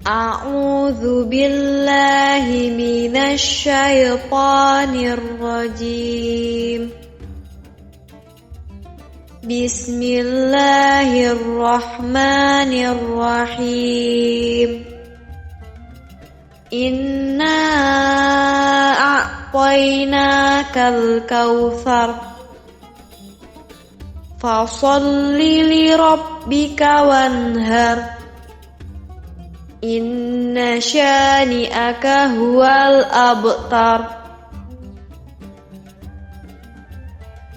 أعوذ بالله من الشيطان الرجيم بسم الله الرحمن الرحيم إنا أعطيناك الكوثر فصل لربك وانهر إن شانئك هو الأبتر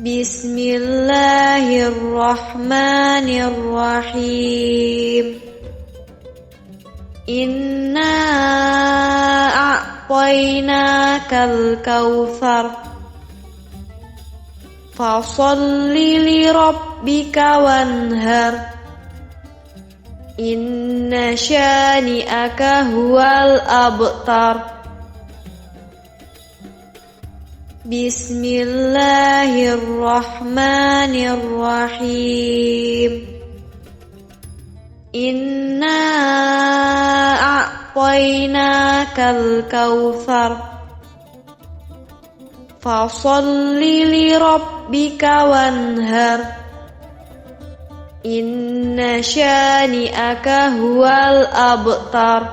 بسم الله الرحمن الرحيم إنا أعطيناك الكوثر فصل لربك وانهر إن شانئك هو الأبتر بسم الله الرحمن الرحيم إنا أعطيناك الكوثر فصل لربك وانهر إن شانئك هو الأبتر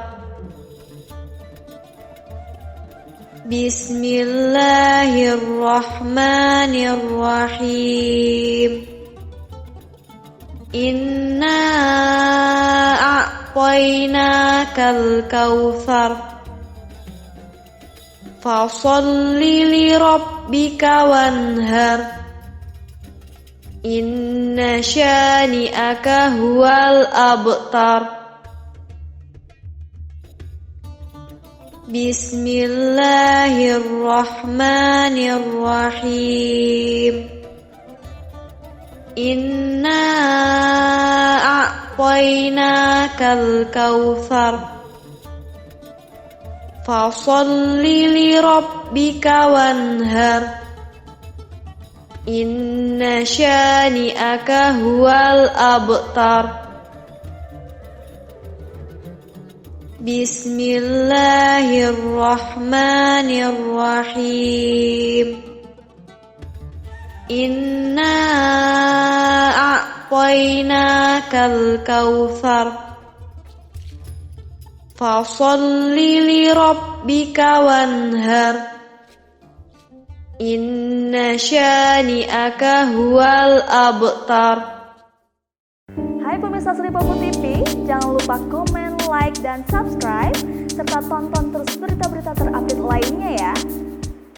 بسم الله الرحمن الرحيم إنا أعطيناك الكوثر فصل لربك وانهر إن شانئك هو الأبتر بسم الله الرحمن الرحيم إنا أعطيناك الكوثر فصل لربك وانهر إن شانئك هو الأبتر بسم الله الرحمن الرحيم إنا أعطيناك الكوثر فصل لربك وانهر إن شانئك هو الأبتر. Hai pemirsa Sri Popo TV, jangan lupa komen, like, dan subscribe, serta tonton terus berita-berita terupdate lainnya ya.